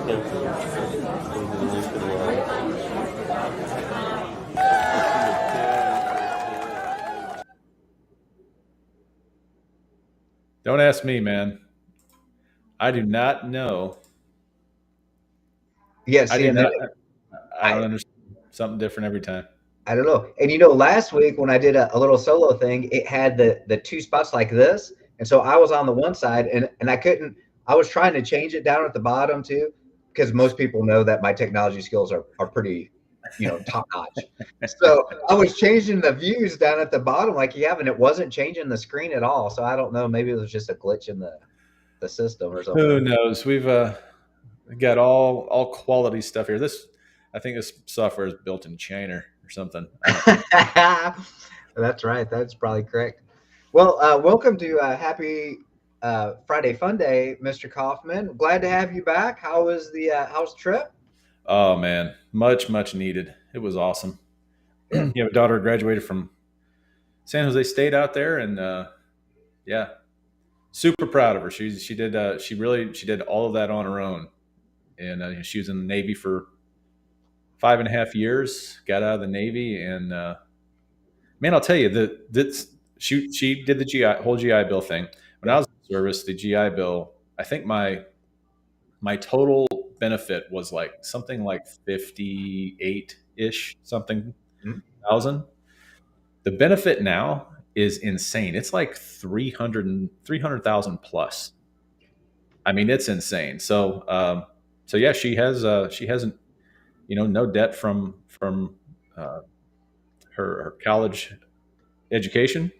Don't ask me, man. I do not know. Yeah, I see, do and then not. I I don't understand. Something different every time. I don't know. And last week when I did a little solo thing, it had the two spots like this, and so I was on the one side, and I couldn't. I was trying to change it down at the bottom too, because most people know that my technology skills are pretty, top notch. So I was changing the views down at the bottom like you have, and it wasn't changing the screen at all. So I don't know. Maybe it was just a glitch in the system or something. Who knows? We've got all quality stuff here. I think this software is built in China or something. I don't. That's right. That's probably correct. Well, welcome to Happy Friday Fun Day, Mr. Kaufman. Glad to have you back. How was the how's the trip? Oh man, much needed. It was awesome. Yeah, You have a daughter who graduated from San Jose State out there, and yeah, super proud of her. She did all of that on her own, and she was in the Navy for 5.5 years. Got out of the Navy, and man, I'll tell you that she did the whole GI Bill thing. When I yeah. was in service, the GI Bill, I think my total benefit was like something like 58 ish something Mhm. thousand. The benefit now is insane. It's like 300,000 plus. I mean, it's insane. So yeah, she hasn't, no debt from uh, her college education,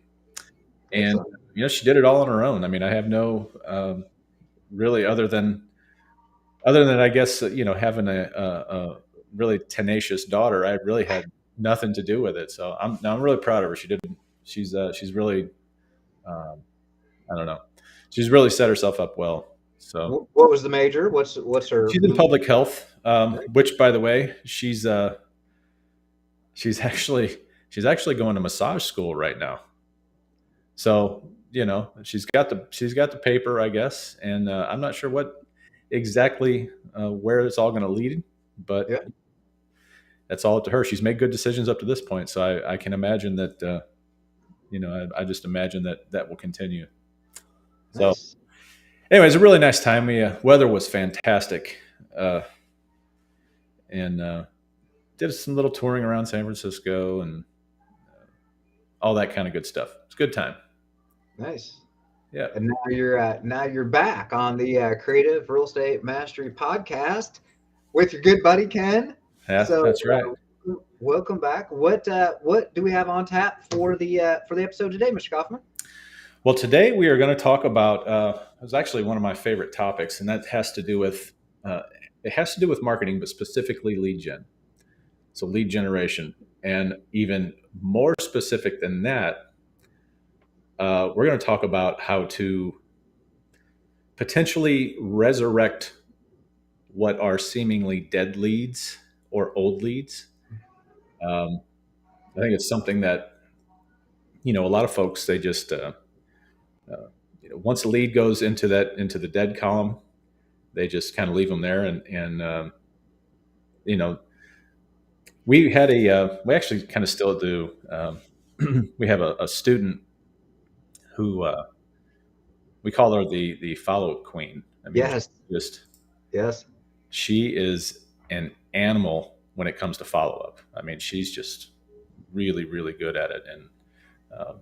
and Excellent. she did it all on her own. I mean, I have no really other than I guess having a really tenacious daughter. I really had nothing to do with it. So I'm really proud of her. She's really um, I don't know. She's really set herself up well. So What was the major? What's her? she's in public health, which, by the way, she's actually she's actually going to massage school right now. So she's got the paper, I guess, and I'm not sure what exactly where it's all going to lead, but Yeah, that's all up to her. She's made good decisions up to this point, so I can imagine that. I just imagine that will continue. So nice. anyways, a really nice time. We weather was fantastic, uh, and did some little touring around San Francisco and all that kind of good stuff. It's a good time. Nice. Yeah, And now you're back on the Creative Real Estate Mastery podcast with your good buddy Ken. yeah, So that's right. welcome back. What do we have on tap for the episode today, Mr. Kaufman? Well, today we are going to talk about. It was actually one of my favorite topics, and that has to do with. It has to do with marketing, but specifically lead gen. So lead generation, and even more specific than that, we're going to talk about how to potentially resurrect what are seemingly dead leads or old leads. Um, I think it's something that a lot of folks they just once a lead goes into the dead column, they just kind of leave them there, and you know we actually kind of still do. We have a student who we call her the follow up queen. I mean, Yes, just yes. she is an animal when it comes to follow up. I mean, she's just really good at it, and um,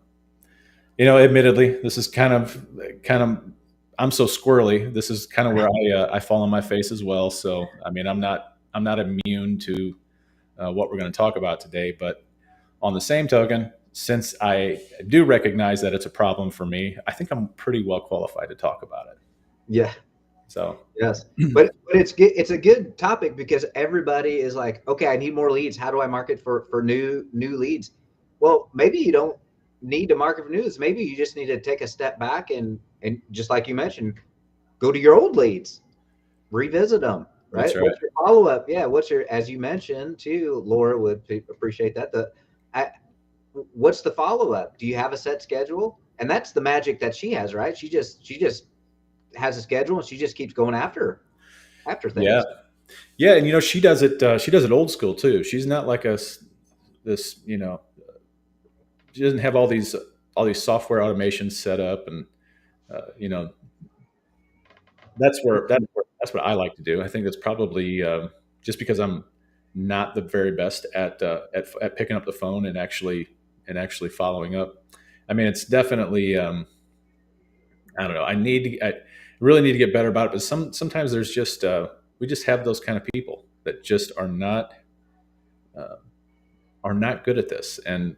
admittedly, this is kind of I'm so squirrely. This is kind of where I fall on my face as well. So I mean, I'm not immune to what we're going to talk about today. But on the same token, since I do recognize that it's a problem for me, I think I'm pretty well qualified to talk about it. Yeah, So yes. But it's a good topic because everybody is like, okay, I need more leads. How do I market for new leads? Well, maybe you don't need to market for news. Maybe you just need to take a step back and just like you mentioned, go to your old leads, revisit them, that's right? right. What's your follow up? Yeah, what's your, as you mentioned too, Laura would appreciate that. I, what's the follow up? Do you have a set schedule? And that's the magic that she has, right? She just has a schedule and she just keeps going after her. after Yeah. things. Yeah. And, she does it. She does it old school too. She's not like this, she doesn't have all these software automations set up. And, you know, that's what I like to do. I think that's probably just because I'm not the very best at picking up the phone and actually following up. I mean, it's definitely I don't know. I really need to get better about it. But sometimes there's just we just have those kind of people that just uh, are not good at this, and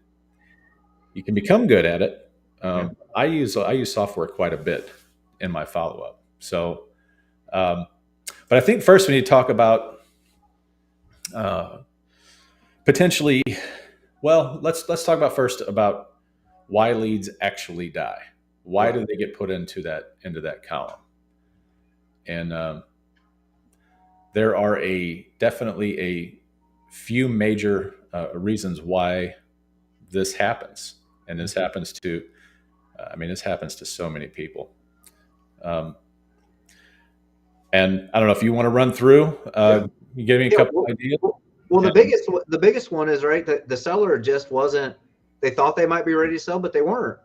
you can become good at it. Yeah. I use software quite a bit in my follow up. So, um, but I think first we need to talk about uh, potentially. Well, let's talk about first about why leads actually die. Why Right. do they get put into that column? And there are definitely a few major reasons why this happens, and this happens to. I mean, this happens to so many people. Um, and I don't know if you want to run through. Yeah. You give me a Yeah. couple ideas. Well, the And, biggest one is right that the seller just wasn't. They thought they might be ready to sell, but they weren't.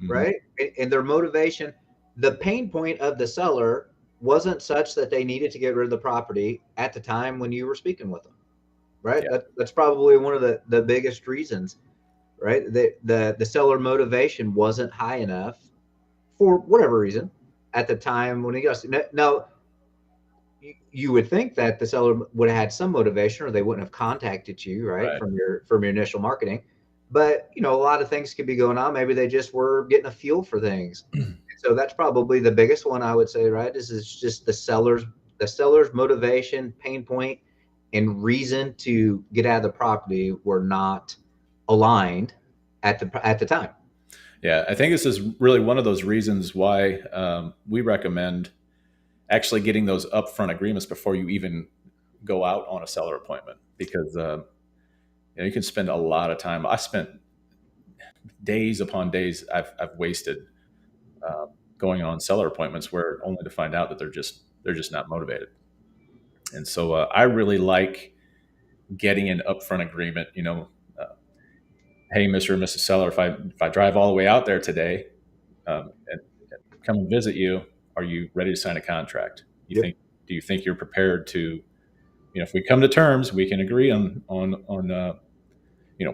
mhm, Right, and their motivation, the pain point of the seller wasn't such that they needed to get rid of the property at the time when you were speaking with them. Right, yeah, that's probably one of the biggest reasons. Right, the seller motivation wasn't high enough for whatever reason at the time when he got. Now you would think that the seller would have had some motivation or they wouldn't have contacted you, right, right. from your initial marketing. But a lot of things could be going on. Maybe they just were getting a feel for things. So that's probably the biggest one I would say, right? This is just the seller's motivation, pain point, and reason to get out of the property were not aligned at the time. Yeah, I think this is really one of those reasons why we recommend actually getting those upfront agreements before you even go out on a seller appointment, because you can spend a lot of time. I spent days upon days I've wasted uh, going on seller appointments where only to find out that they're just not motivated. And so I really like getting an upfront agreement. Uh, hey, Mr. and Mrs. Seller, if I drive all the way out there today and come and visit you, are you ready to sign a contract? Yep. Do you think you're prepared to, if we come to terms, we can agree on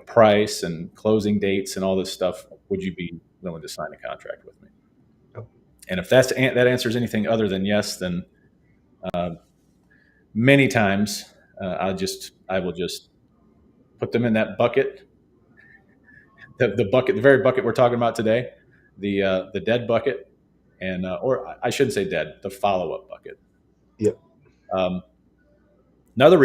price and closing dates and all this stuff. Would you be willing to sign a contract with me? Yep. And if that answers anything other than yes, then uh, many times I will just put them in that bucket, the very bucket we're talking about today, the dead bucket, and or I shouldn't say dead, the follow up bucket. Yep. Um, another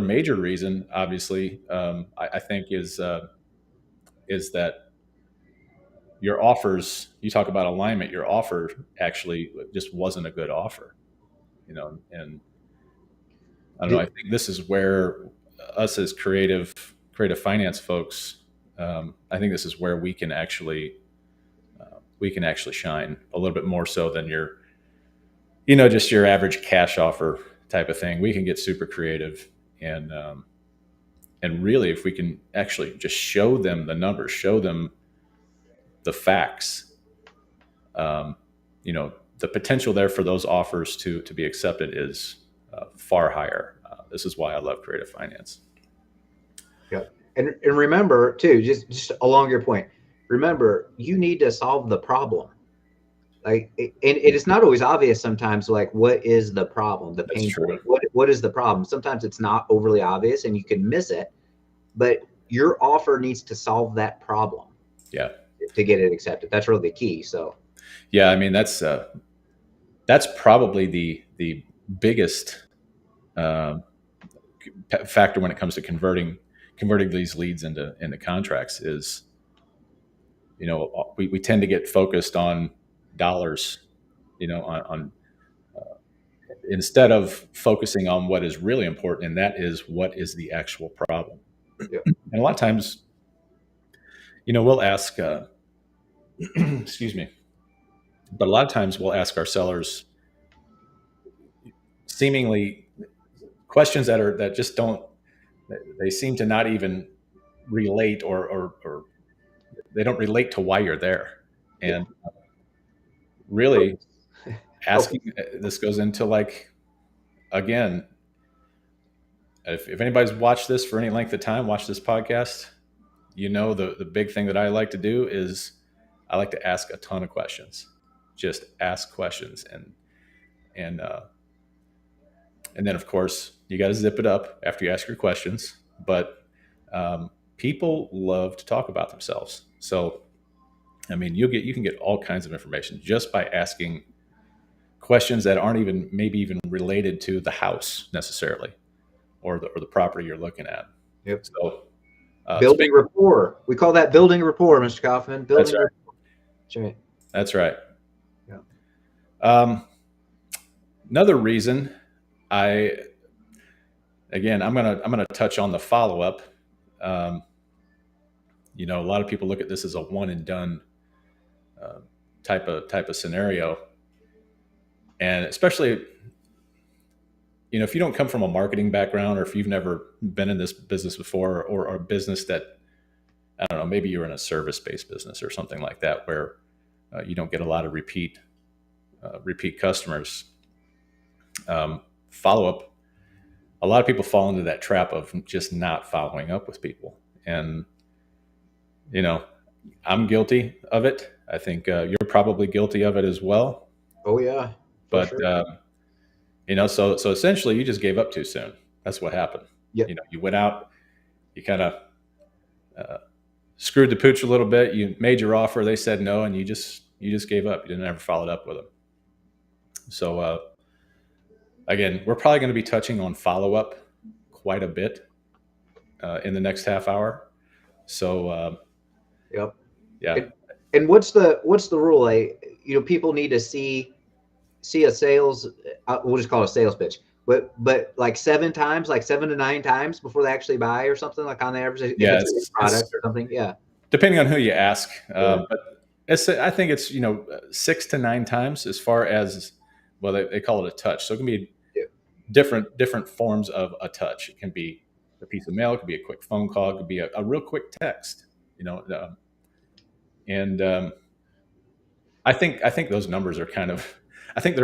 major reason, obviously, I think is that your offers. You talk about alignment. Your offer actually just wasn't a good offer, and I don't know. I The- think this is where us as creative finance folks, I think this is where we can actually shine a little bit more so than just your average cash offer type of thing. We can get super creative, and really, if we can actually just show them the numbers, show them the facts, um, the potential there for those offers to be accepted is far higher. This is why I love creative finance. Yep. And remember too, just along your point, remember you need to solve the problem. Like and it is not always obvious sometimes, like what is the problem, the That's pain true. point, what is the problem? Sometimes it's not overly obvious and you can miss it, but your offer needs to solve that problem Yeah, to get it accepted. That's really the key. So yeah. I mean, that's probably the biggest um, factor when it comes to converting these leads into contracts is, we tend to get focused on dollars, on instead of focusing on what is really important, and that is what is the actual problem. yeah. And a lot of times, we'll ask, excuse me, but a lot of times we'll ask our sellers, seemingly questions that just don't, they seem to not even relate, or they don't relate to why you're there. Yeah. And really Oh, asking, this goes into, like, again, if anybody's watched this for any length of time, watch this podcast, the big thing that I like to do is I like to ask a ton of questions. Just ask questions, and and then, of course, you got to zip it up after you ask your questions. But people love to talk about themselves. So, I mean, you can get all kinds of information just by asking questions that aren't even maybe even related to the house necessarily, or the property you're looking at. yep. So, Building rapport. We call that building rapport, Mr. Kaufman. That's Building right. rapport. That's right. That's right. Yeah. Another reason I'm gonna touch on the follow up. A lot of people look at this as a one and done type of scenario, and especially, if you don't come from a marketing background, or if you've never been in this business before, or a business that, I don't know, maybe you're in a service based business or something like that, where you don't get a lot of repeat customers. Follow up. A lot of people fall into that trap of just not following up with people, and I'm guilty of it. I think you're probably guilty of it as well. Oh yeah. But Sure. so essentially, you just gave up too soon. That's what happened. Yep. You went out, you kind of screwed the pooch a little bit. You made your offer, they said no, and you just gave up. You didn't ever follow up with them. So again, we're probably going to be touching on follow up quite a bit in the next half hour. So Yep. yeah. And what's the rule? Like, people need to see a sales. We'll just call it a sales pitch. But like 7 times, like 7 to 9 times before they actually buy, or something, like on the average. If Yeah, it's a product or something. Yeah. Depending on who you ask, Yeah. but I think it's 6 to 9 times, as far as, well, they call it a touch. So it can be Yeah. different forms of a touch. It can be a piece of mail, it could be a quick phone call, it could be a real quick text. And I think those numbers are kind of, I think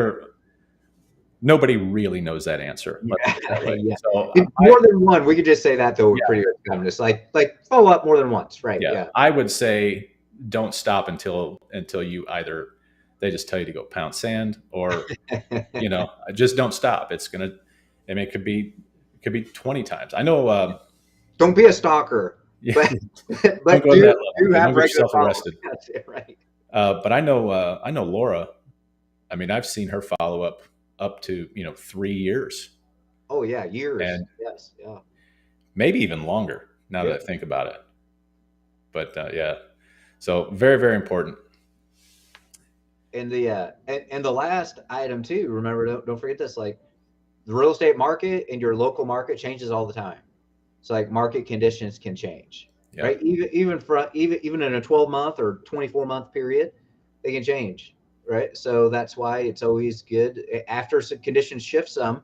nobody really knows that answer. Yeah. So More than one. We could just say that, though. Yeah. Pretty common. Just like follow up more than once, right? yeah, Yeah. I would say don't stop until you either, they just tell you to go pound sand, or just don't stop. It's gonna, I mean, it could be 20 times. I know. Don't be a stalker. Yeah, But don't go to that level. do have Don't get regular yourself follow-up. arrested. That's it, right. But I know Laura. I mean, I've seen her follow up to 3 years, Oh yeah, years. and Yes. Yeah. maybe even longer, now Yeah. that I think about it. But yeah, so very, very important. And the last item too. Remember, don't forget this. Like, the real estate market and your local market changes all the time. So like, market conditions can change, Yeah. right? Even in a 12-month or 24-month period, they can change, right? So that's why it's always good after some conditions shift some.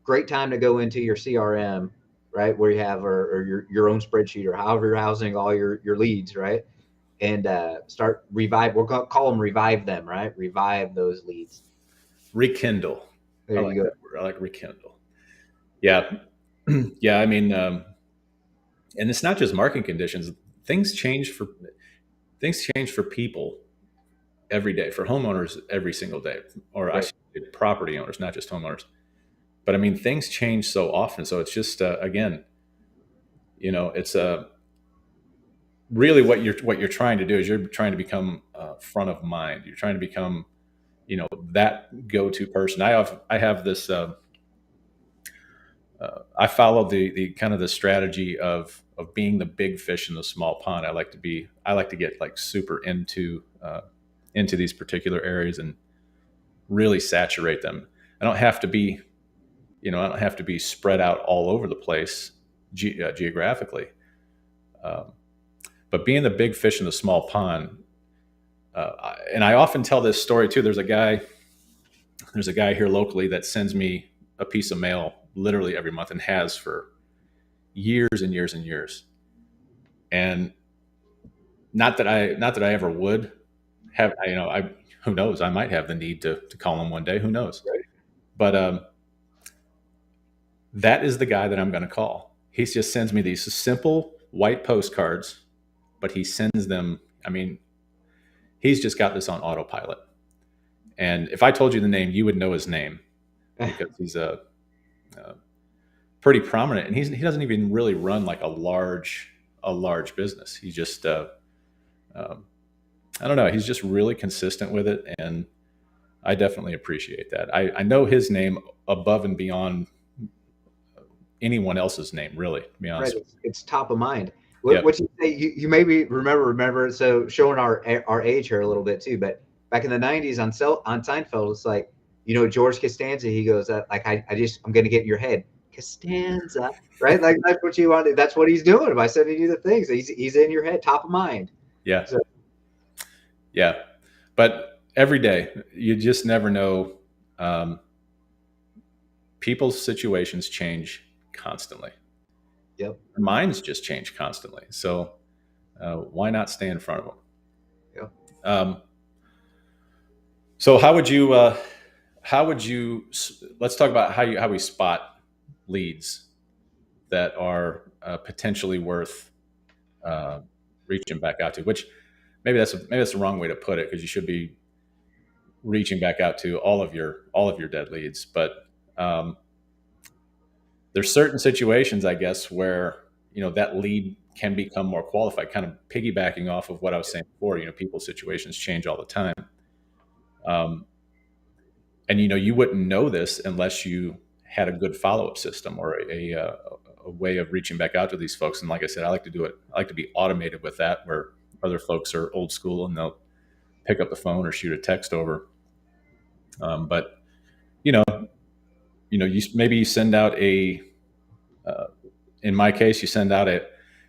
Great time to go into your CRM, right, where you have or your own spreadsheet, or however you're housing all your leads, right, and start revive. We'll call them revive them, right? Revive those leads. Rekindle. There you go. That word. I like rekindle. Yeah. Yeah. I mean, and it's not just market conditions. Things change for people every day, for homeowners every single day, or I Right. should say property owners, not just homeowners. But I mean, things change so often. So it's just again, it's really what you're trying to do is you're trying to become front of mind. You're trying to become that go-to person. I have this. I follow the kind of the strategy of being the big fish in the small pond. I like to get like super into these particular areas and really saturate them. I don't have to be spread out all over the place geographically. But being the big fish in the small pond, and I often tell this story too. There's a guy here locally that sends me a piece of mail literally every month and has for years and years and years. And not that I ever would have, I who knows, I might have the need to call him one day, who knows. Right. But that is the guy that I'm going to call. He just sends me these simple white postcards, but he sends them. I mean, he's just got this on autopilot. And if I told you the name, you would know his name because he's a pretty prominent, and he doesn't even really run like a large business. He just I don't know. He's just really consistent with it, and I definitely appreciate that. I know his name above and beyond anyone else's name, really, to be Right. honest. It's top of mind. Yeah. What you say, you maybe remember, so showing our age here a little bit too, but back in the 90s on Seinfeld, it's like, George Costanza, he goes, like, I'm going to get in your head. Costanza, right? Like, that's what you want. That's what he's doing by sending you the things. He's in your head, top of mind. Yeah. So, Yeah. But every day, you just never know. Um, People's situations change constantly. yep. Their minds just change constantly. So why not stay in front of them? Yep. So how would you, let's talk about how we spot leads that are potentially worth uh, reaching back out to, which maybe that's the wrong way to put it, because you should be reaching back out to all of your dead leads. But um, there's certain situations, I guess, where that lead can become more qualified. Kind of piggybacking off of what I was saying before. People's situations change all the time, um, and you wouldn't know this unless you had a good follow up system or a way of reaching back out to these folks. And like I said, I like to do it. I like to be automated with that, where other folks are old school and they'll pick up the phone or shoot a text over. But you know, maybe you send out uh, in my case, you send out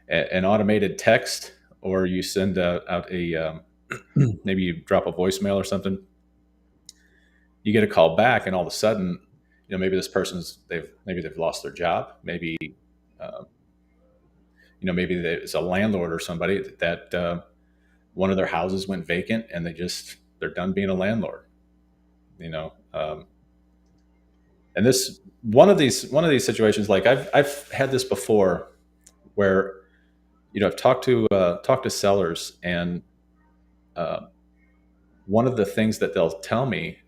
an automated text, or you send out maybe you drop a voicemail or something. You get a call back, and all of a sudden, maybe this person's they've lost their job. Maybe uh, maybe it's a landlord or somebody that one of their houses went vacant, and they're done being a landlord. And this one of these situations, like I've had this before, where I've talked to sellers, and uh, one of the things that they'll tell me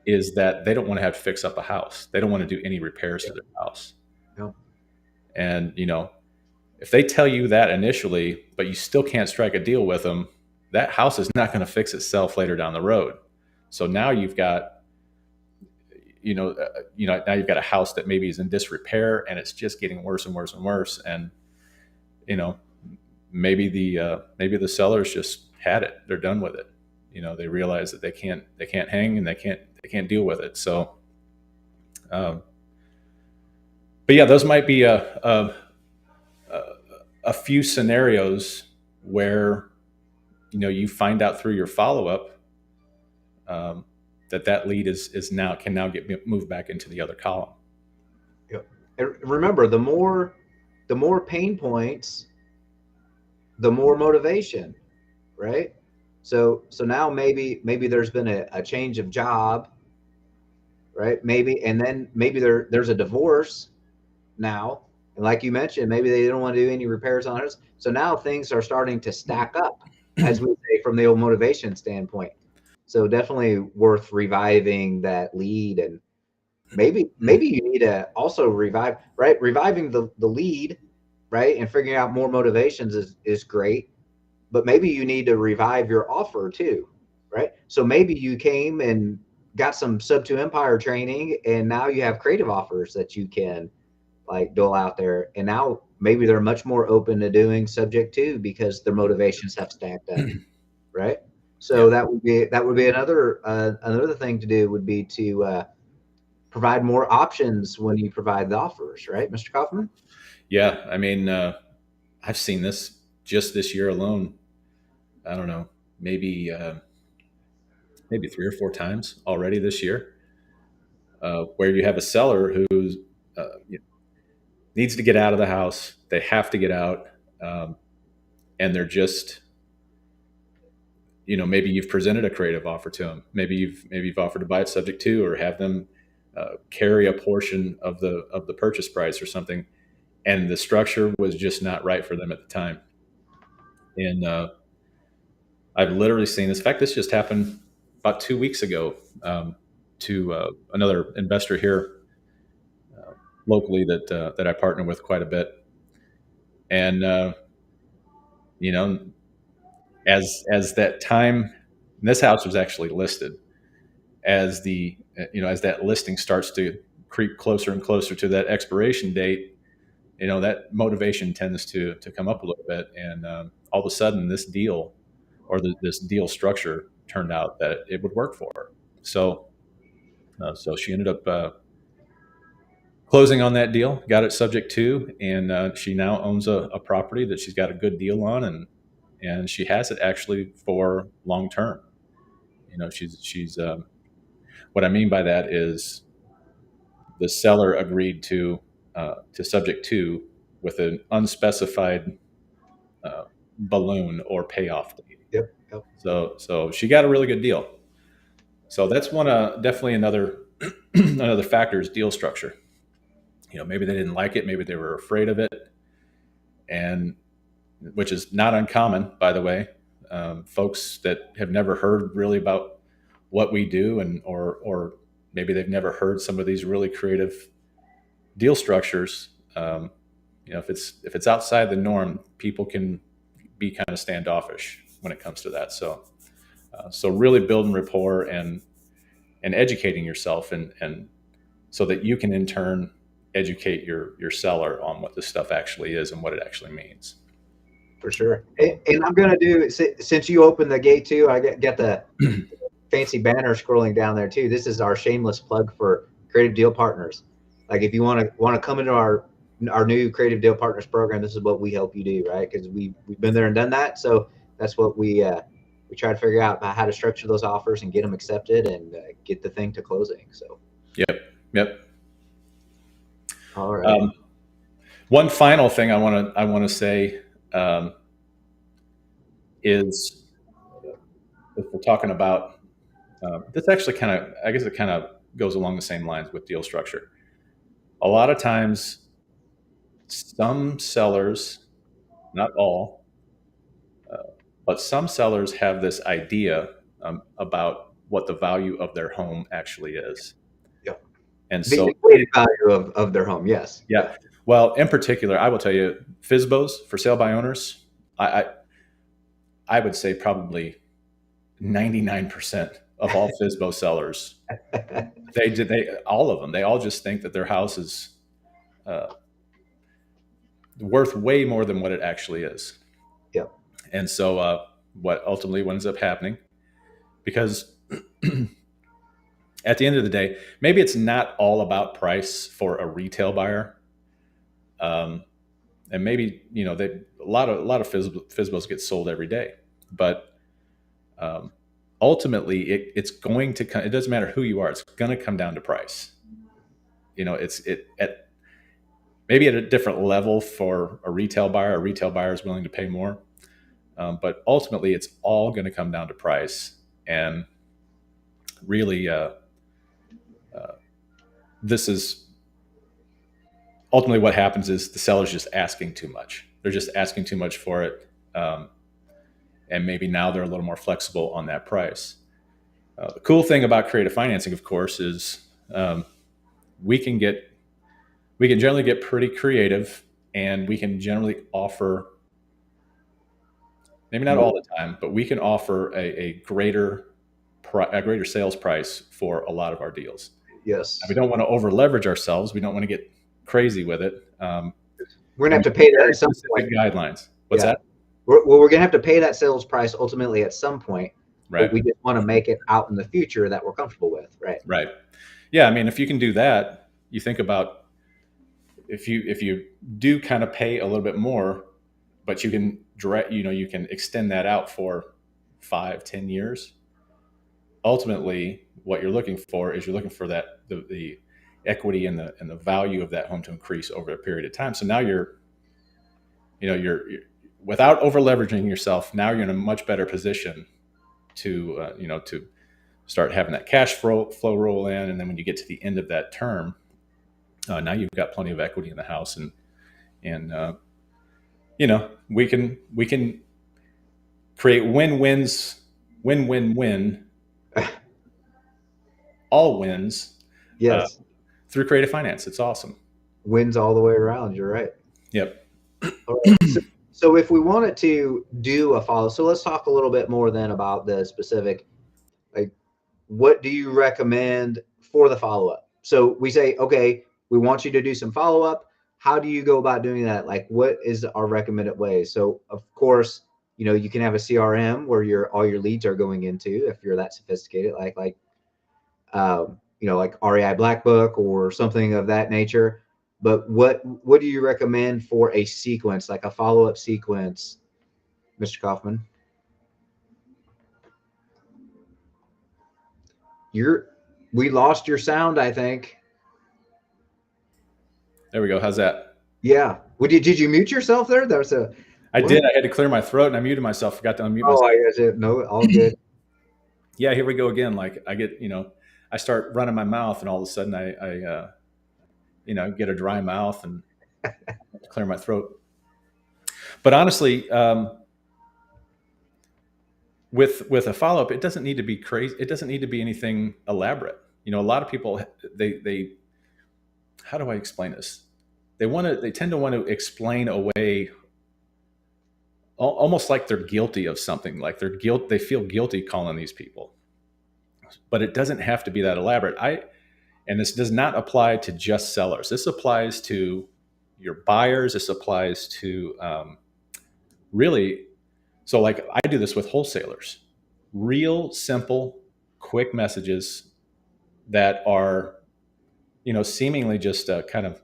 is that they don't want to have to fix up a house. They don't want to do any repairs to their house. Yep. And if they tell you that initially, but you still can't strike a deal with them, that house is not going to fix itself later down the road. So now you've got now you've got a house that maybe is in disrepair, and it's just getting worse and worse and worse. And maybe the sellers just had it. They're done with it. They realize that they can't hang, and they can't deal with it. So, but yeah, those might be a few scenarios where you find out through your follow up that lead can now get moved back into the other column. Yep. And remember, the more pain points, the more motivation, right? So now maybe there's been a change of job, right? And then maybe there's a divorce now, and like you mentioned, maybe they don't want to do any repairs on it. So now things are starting to stack up, as we say, from the old motivation standpoint. So definitely worth reviving that lead, and maybe you need to also reviving the lead, right? And figuring out more motivations is great, but maybe you need to revive your offer too, right? So maybe you came and got some Sub2 Empire training, and now you have creative offers that you can like dole out there, and now maybe they're much more open to doing subject to because their motivations have stacked up, right? So Yeah. that would be another thing to do would be to provide more options when you provide the offers, right, Mr. Kaufman? Yeah, I mean, I've seen this just this year alone. I don't know, maybe 3 or 4 times already this year. where you have a seller who's needs to get out of the house. They have to get out, and they're just, maybe you've presented a creative offer to them. Maybe you've offered to buy it subject to, or have them carry a portion of the purchase price or something, and the structure was just not right for them at the time. And I've literally seen this. In fact, this just happened about 2 weeks ago, to another investor here locally that I partner with quite a bit. And you know, as that time, and this house was actually listed, as as that listing starts to creep closer and closer to that expiration date, that motivation tends to come up a little bit, and all of a sudden this deal, or this deal structure, turned out that it would work for her. So she ended up closing on that deal, got it subject to, and she now owns a property that she's got a good deal on, and she has it actually for long term. She's what I mean by that is the seller agreed to subject to with an unspecified balloon or payoff date. Yep. Yep. So she got a really good deal. So that's definitely another another factor is deal structure. Maybe they didn't like it, maybe they were afraid of it, and which is not uncommon, by the way. Folks that have never heard really about what we do, or maybe they've never heard some of these really creative deal structures. If it's outside the norm, people can be kind of standoffish when it comes to that. So really building rapport and educating yourself, and so that you can in turn educate your seller on what this stuff actually is and what it actually means. For sure. And I'm going to do, since you opened the gate too, I get the fancy banner scrolling down there too. This is our shameless plug for Creative Deal Partners. Like if you want to come into our new Creative Deal Partners program, this is what we help you do, right? Because we've been there and done that. So that's what we try to figure out about how to structure those offers and get them accepted and get the thing to closing. So. Yep. All right. One final thing I want to say is, if we're talking about this, actually I guess it kind of goes along the same lines with deal structure. A lot of times, some sellers, not all, but some sellers have this idea about what the value of their home actually is. Yep. And so the value of their home, yes. Yeah. Well, in particular, I will tell you, FSBOs, for sale by owners, I would say probably 99% of all FSBO sellers, all of them, they all just think that their house is worth way more than what it actually is. Yep. And so what ultimately ends up happening, because at the end of the day, maybe it's not all about price for a retail buyer. And maybe, a lot of FSBOs get sold every day, but ultimately it's going to come, it doesn't matter who you are, it's going to come down to price. Maybe at a different level for a retail buyer. A retail buyer is willing to pay more, but ultimately it's all going to come down to price. And really, this is ultimately what happens is the seller's just asking too much. They're just asking too much for it. And maybe now they're a little more flexible on that price. The cool thing about creative financing, of course, is we can generally get pretty creative, and we can generally offer, maybe not all the time, but we can offer a greater sales price for a lot of our deals. Yes. We don't want to over leverage ourselves. We don't want to get crazy with it. We're gonna have to pay that at some point. Guidelines. What's that? We're gonna have to pay that sales price ultimately at some point. Right. But we just want to make it out in the future that we're comfortable with. Right. Right. Yeah. I mean, if you can do that, you think about if you do kind of pay a little bit more, but you can you can extend that out for 5-10 years. ultimately what you're looking for is you're looking for that the equity and the value of that home to increase over a period of time. So now you're without over leveraging yourself. Now you're in a much better position to to start having that cash flow roll in, and then when you get to the end of that term, now you've got plenty of equity in the house, and we can create win-wins, win-win-win, all wins Yes. through creative finance. It's awesome. Wins all the way around. You're right. Yep. All right. So if we wanted to do a follow, so let's talk a little bit more then about the specific, like, what do you recommend for the follow-up? So we say, okay, we want you to do some follow-up. How do you go about doing that? Like, what is our recommended way? So of course, you can have a CRM where all your leads are going into, if you're that sophisticated, like like REI Black Book or something of that nature. But what do you recommend for a sequence, like a follow-up sequence, Mr. Kaufman? We lost your sound, I think. There we go. How's that? Yeah. Did you mute yourself there? That was a. I What? did. I had to clear my throat, and I muted myself. Forgot to unmute Oh, myself. I guess it. No, all good. Yeah, here we go again. Like I get, I start running my mouth, and all of a sudden I get a dry mouth and clear my throat. But honestly, with a follow up, it doesn't need to be crazy. It doesn't need to be anything elaborate. A lot of people they how do I explain this? They tend to want to explain away, almost like they're guilty of something, like they feel guilty calling these people. But it doesn't have to be that elaborate. And this does not apply to just sellers. This applies to your buyers. This applies to really. So like I do this with wholesalers, real simple, quick messages that are, seemingly just kind of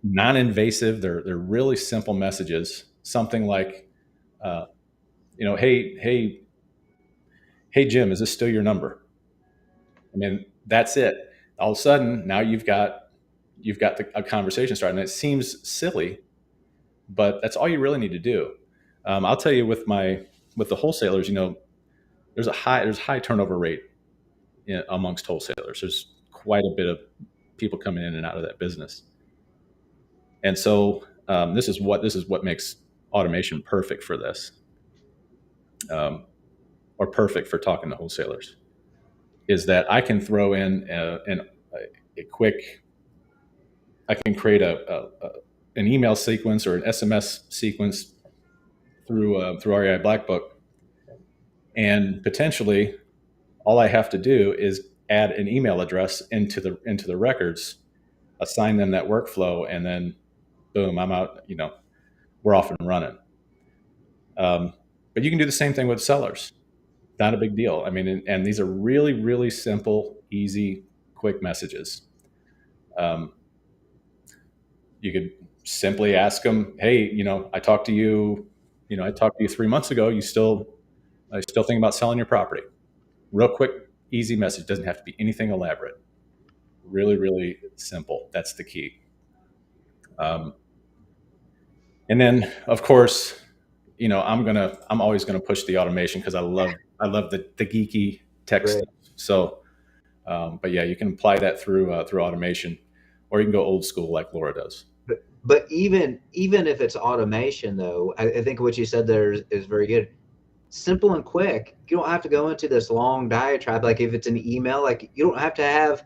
non-invasive. They're really simple messages. Something like, hey Jim, is this still your number? I mean, that's it. All of a sudden, now you've got a conversation started, and it seems silly, but that's all you really need to do. I'll tell you, with the wholesalers, there's high turnover rate amongst wholesalers. There's quite a bit of people coming in and out of that business, and so this is what makes automation perfect for this, or perfect for talking to wholesalers, is that I can throw in a quick. I can create an email sequence or an SMS sequence through REI Black Book, and potentially all I have to do is add an email address into the records, assign them that workflow, and then boom, I'm out. We're off and running. But you can do the same thing with sellers. Not a big deal. I mean, and these are really, really simple, easy, quick messages. You could simply ask them, "Hey, I talked to you. I talked to you 3 months ago. Are you still thinking about selling your property?" Real quick, easy message. Doesn't have to be anything elaborate. Really, really simple. That's the key. And then, of course, I'm always gonna push the automation because I love the geeky tech Right. stuff. So, but yeah, you can apply that through automation, or you can go old school like Laura does. But even if it's automation, though, I think what you said there is very good. Simple and quick. You don't have to go into this long diatribe. Like if it's an email, like you don't have to have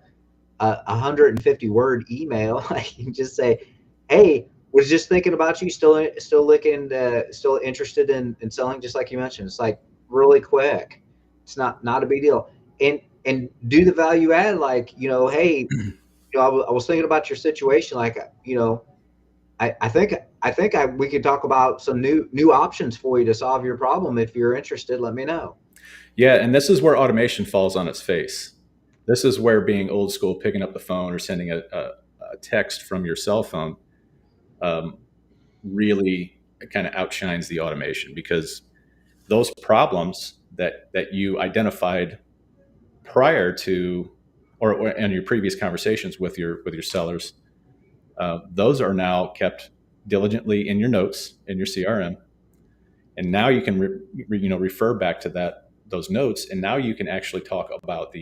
a 150-word email. Like you can just say, "Hey, was just thinking about you. Still still interested in selling." Just like you mentioned, it's like really quick. It's not a big deal. And do the value add, like hey, I was thinking about your situation. Like I think we could talk about some new options for you to solve your problem. If you're interested, let me know. Yeah, and this is where automation falls on its face. This is where being old school, picking up the phone or sending a text from your cell phone, really kind of outshines the automation, because those problems that you identified prior to, or in your previous conversations with your sellers, those are now kept diligently in your notes in your CRM, and now you can refer back to those notes, and now you can actually talk about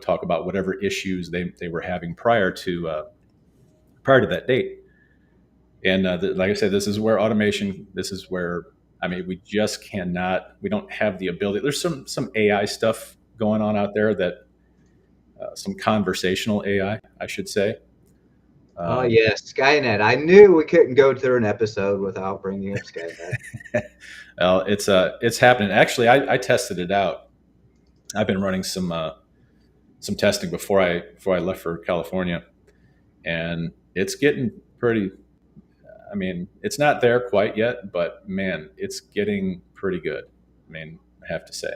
talk about whatever issues they were having prior to that date. And like I said, this is where automation. This is where, I mean, we just cannot. We don't have the ability. There's some AI stuff going on out there that some conversational AI, I should say. Oh yes, Skynet. I knew we couldn't go through an episode without bringing up Skynet. Well, it's happening. Actually, I tested it out. I've been running some testing before I left for California, and it's getting pretty. I mean, it's not there quite yet, but man, it's getting pretty good. I mean, I have to say.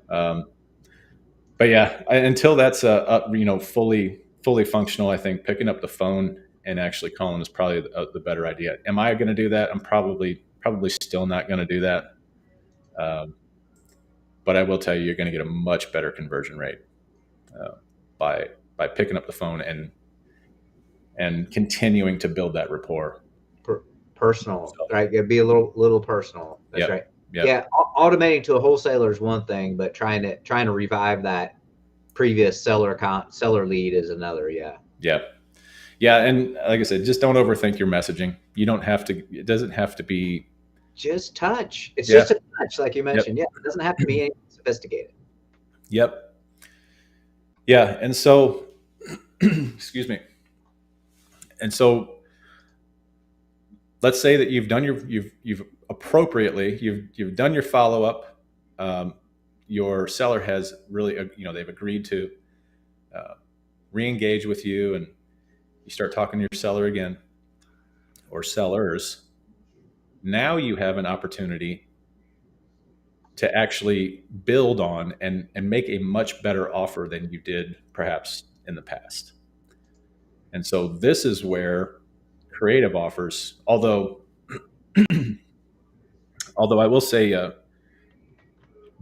But yeah, until that's fully functional, I think picking up the phone and actually calling is probably the better idea. Am I going to do that? I'm probably still not going to do that. But I will tell you, you're going to get a much better conversion rate by picking up the phone and continuing to build that rapport. Personal, right? It'd be a little personal. That's Yep. right. Yep. Yeah, automating to a wholesaler is one thing, but trying to revive that previous seller lead is another. Yeah. Yeah, and like I said, just don't overthink your messaging. You don't have to. It doesn't have to be just touch. It's Yeah. just a touch, like you mentioned. Yep. Yeah, it doesn't have to be anything sophisticated. Yep. Yeah, and so, excuse me. And so, let's say that you've done you've appropriately you've done your follow up. Your seller has really they've agreed to re-engage with you, and you start talking to your seller again or sellers. Now you have an opportunity to actually build on and make a much better offer than you did perhaps in the past. And so this is where creative offers, although I will say,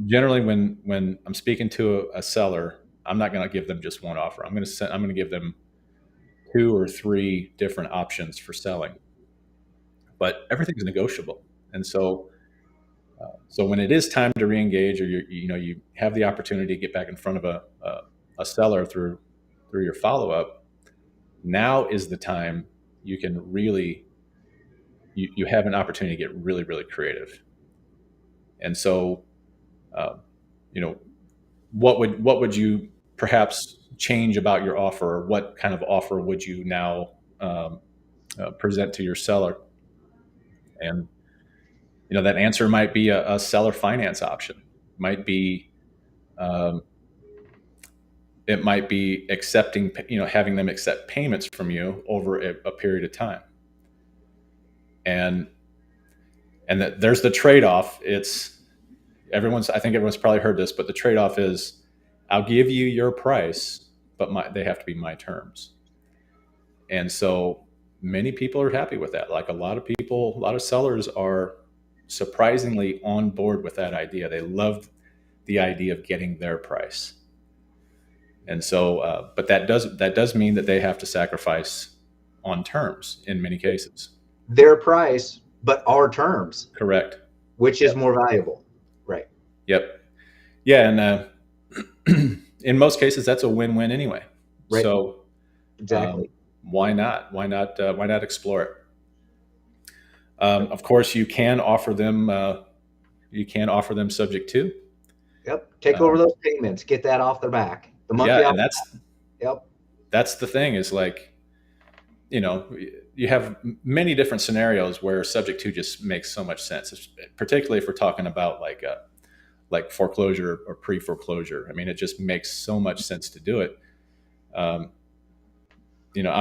generally when I'm speaking to a seller, I'm not going to give them just one offer. I'm going to give them 2 or 3 different options for selling, but everything's negotiable. And so when it is time to re-engage, or you have the opportunity to get back in front of a seller through your follow-up, now is the time you can really you have an opportunity to get really, really creative. And so what would you perhaps change about your offer, or what kind of offer would you now present to your seller? And that answer might be a seller finance option. Might be it might be accepting, having them accept payments from you over a period of time. And that there's the trade-off. I think everyone's probably heard this, but the trade-off is, I'll give you your price, but they have to be my terms. And so many people are happy with that. Like a lot of sellers are surprisingly on board with that idea. They love the idea of getting their price. And so, but that does mean that they have to sacrifice on terms in many cases. Their price, but our terms. Correct. Which is more valuable. Right. Yep. Yeah. And in most cases, that's a win-win anyway. Right. So exactly. Why not? Why not explore it? Of course, you can offer them subject to. Yep. Take over those payments. Get that off their back. The monthly. Yeah, and that's the thing, is like, you have many different scenarios where subject to just makes so much sense, particularly if we're talking about like foreclosure or pre-foreclosure. I mean, it just makes so much sense to do it. I'm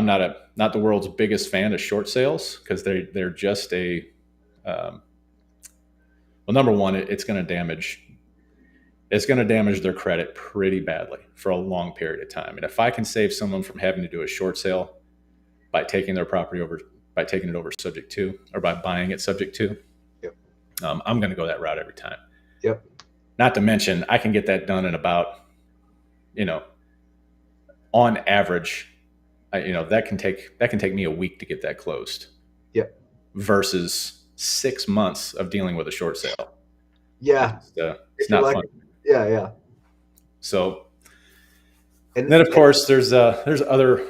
not the world's biggest fan of short sales, because they're just well, number one, it's going to damage their credit pretty badly for a long period of time. And if I can save someone from having to do a short sale by taking their property over, by taking it over subject to, or by buying it subject to, yep. I'm going to go that route every time. Yep. Not to mention, I can get that done in about, you know, on average, that can take me a week to get that closed. Yep. Versus 6 months of dealing with a short sale. Yeah. It's not fun. Yeah. Yeah. So, and then of course there's other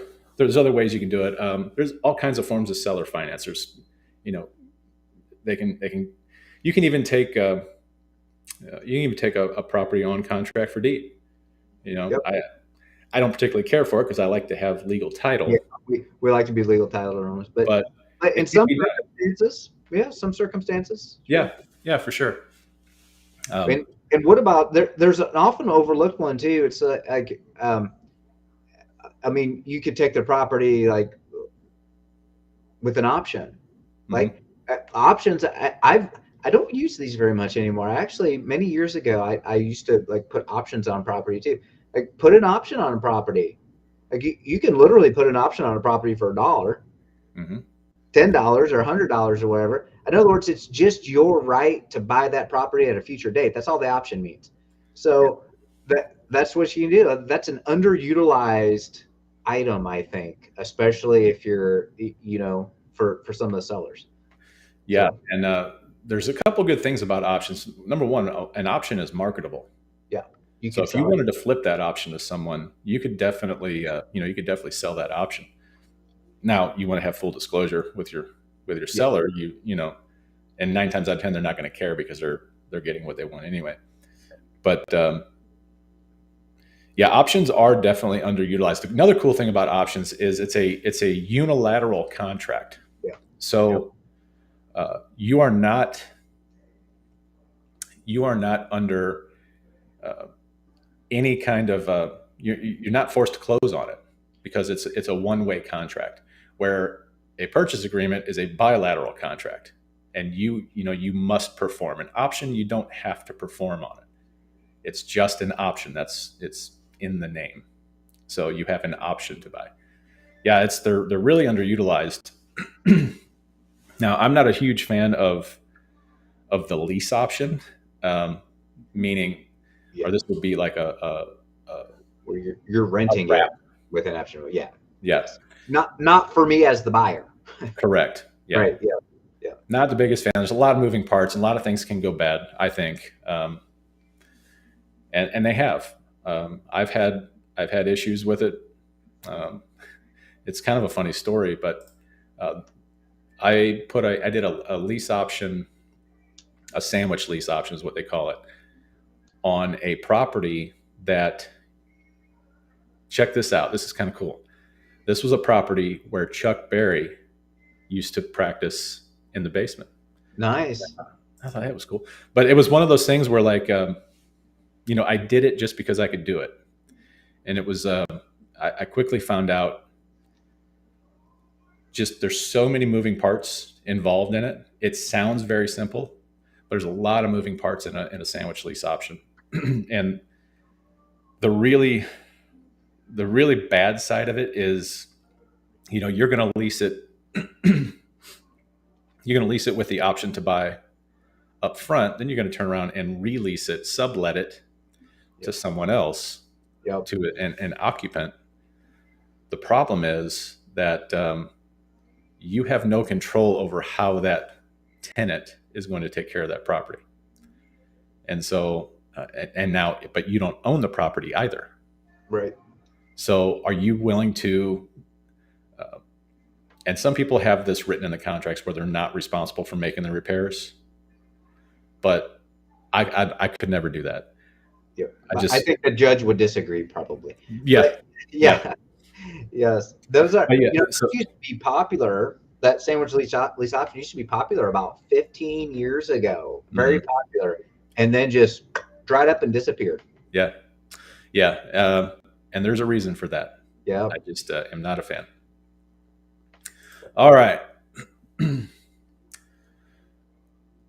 ways you can do it. There's all kinds of forms of seller finance. There's, you can even take a property on contract for deed. Yep. I don't particularly care for it because I like to have legal title. Yeah, we like to be legal title owners, but in some circumstances, yeah, for sure. And what about there's an often overlooked one too. It's like, I mean, you could take the property like with an option, like options. I don't use these very much anymore. Actually, many years ago, I used to like put options on property too. Like put an option on a property. Like you can literally put an option on a property for $1, $10 or $100 or whatever. In other words, it's just your right to buy that property at a future date. That's all the option means. So that's what you can do. That's an underutilized item, I think, especially if you're, for some of the sellers. Yeah. So, and there's a couple good things about options. Number one, an option is marketable. Yeah. So if you wanted to flip that option to someone, you could definitely, sell that option. Now you want to have full disclosure with your seller, and 9 times out of 10, they're not going to care because they're getting what they want anyway. But options are definitely underutilized. Another cool thing about options is it's a unilateral contract. Yeah. So you are not under any kind of you're not forced to close on it because it's a one-way contract, where a purchase agreement is a bilateral contract, and you must perform. An option, you don't have to perform on it. It's just an option. It's in the name. So you have an option to buy. Yeah, they're really underutilized. Now, I'm not a huge fan of the lease option, meaning, or this would be like a where you're renting it with an option. Yeah. Yes. Not for me as the buyer. Correct. Yeah. Right. Yeah. Yeah. Not the biggest fan. There's a lot of moving parts, and a lot of things can go bad, I think. And they have. I've had issues with it. It's kind of a funny story, but I did a lease option, a sandwich lease option is what they call it, on a property that, check this out, this is kind of cool. This was a property where Chuck Berry used to practice in the basement. Nice. I thought that was cool. But it was one of those things where, like, I did it just because I could do it. And it was, I quickly found out just there's so many moving parts involved in it. It sounds very simple, but there's a lot of moving parts in a sandwich lease option. And the really bad side of it is, you're going to lease it. You're going to lease it with the option to buy up front. Then you're going to turn around and release it, sublet it to someone else, to an occupant. The problem is that you have no control over how that tenant is going to take care of that property. And so, but you don't own the property either. Right. So are you willing to, and some people have this written in the contracts where they're not responsible for making the repairs, but I could never do that. Yeah. I think the judge would disagree probably. Yeah. But, yeah. Yes. Those are, used to be popular. That sandwich lease option used to be popular about 15 years ago. Very popular. And then just dried up and disappeared. Yeah. Yeah. And there's a reason for that. Yeah. I just am not a fan. All right.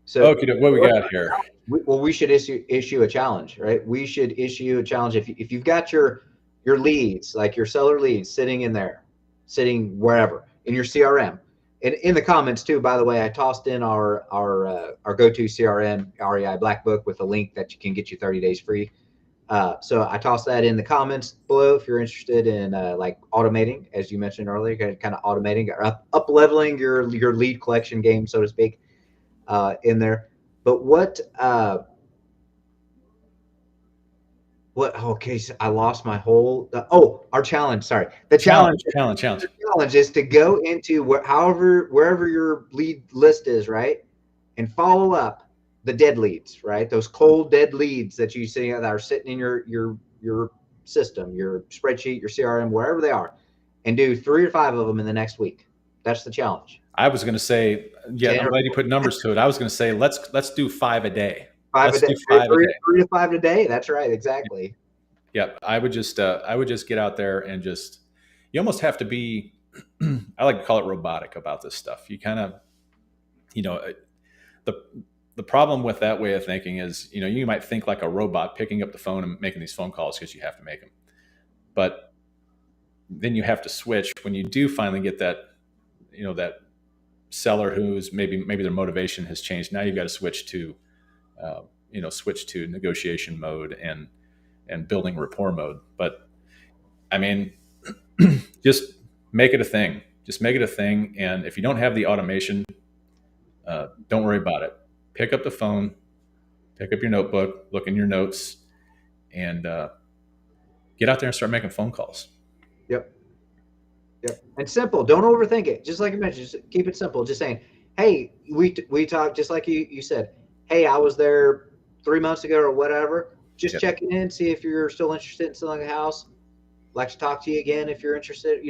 So okay, what we got here? We should issue a challenge, right? We should issue a challenge. If you've got your leads, like your seller leads sitting in there, sitting wherever in your CRM, in the comments too, by the way, I tossed in our go-to CRM REI Black Book with a link that you can get you 30 days free. So I tossed that in the comments below if you're interested in like automating, as you mentioned earlier, kind of automating or up leveling your lead collection game, so to speak, in there. But what? Okay, so I lost my whole. Our challenge. Sorry, the challenge. The challenge is to go into wherever your lead list is, right, and follow up the dead leads, right? Those cold dead leads that you see that are sitting in your system, your spreadsheet, your CRM, wherever they are, and do 3 or 5 of them in the next week. That's the challenge. I was going to say, yeah, I'm glad you put numbers to it. I was going to say, let's do 5 a day. 5 a day. 3 to 5 a day. That's right. Exactly. Yep. I would just get out there and just, you almost have to be, I like to call it robotic about this stuff. You kind of, the problem with that way of thinking is, you might think like a robot picking up the phone and making these phone calls because you have to make them. But then you have to switch when you do finally get that, that seller who's maybe their motivation has changed. Now you've got to switch to negotiation mode and building rapport mode. But I mean, just make it a thing. Just make it a thing. And if you don't have the automation, don't worry about it. Pick up the phone, pick up your notebook, look in your notes, and get out there and start making phone calls. Yep. And simple. Don't overthink it. Just like you mentioned, just keep it simple. Just saying, hey, we talked, just like you said, hey, I was there 3 months ago or whatever. Just checking in, see if you're still interested in selling a house. Like to talk to you again if you're interested,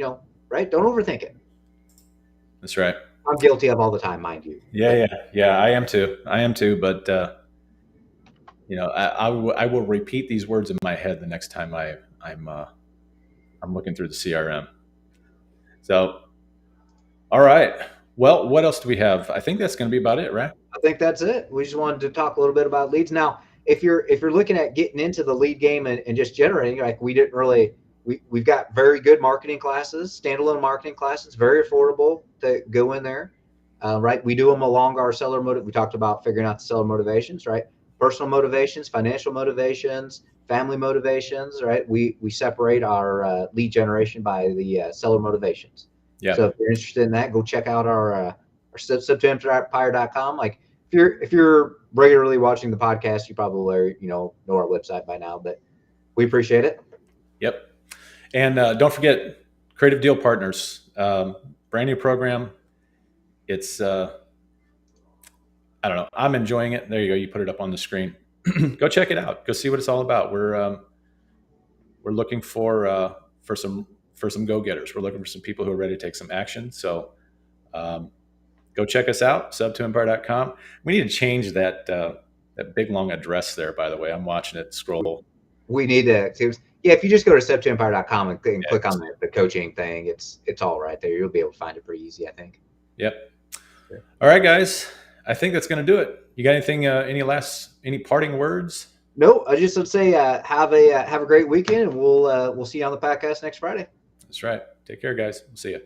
right? Don't overthink it. That's right. I'm guilty of all the time, mind you. Yeah. I am too. But I will repeat these words in my head the next time I'm looking through the CRM. So, all right. Well, what else do we have? I think that's going to be about it, right? I think that's it. We just wanted to talk a little bit about leads. Now, if you're looking at getting into the lead game and just generating, like we didn't really, we've got very good marketing classes, standalone marketing classes, very affordable to go in there, right? We do them along our seller motive. We talked about figuring out the seller motivations, right? Personal motivations, financial motivations, family motivations, right? We separate our lead generation by the seller motivations. Yeah. So if you're interested in that, go check out our subtoempire.com. Like if you're regularly watching the podcast, you probably know our website by now, but we appreciate it. Yep. And don't forget Creative Deal Partners, brand new program. It's I don't know. I'm enjoying it. There you go. You put it up on the screen. Go check it out. Go see what it's all about. We're looking for some go-getters. We're looking for some people who are ready to take some action. So go check us out, subtoempire.com. We need to change that big long address there, by the way. I'm watching it scroll. We need to. Yeah, if you just go to subtoempire.com and click on the coaching thing, it's all right there. You'll be able to find it pretty easy, I think. Yep. All right, guys. I think that's going to do it. You got anything? Any parting words? No, I just would say have a great weekend, and we'll see you on the podcast next Friday. That's right. Take care, guys. We'll see you.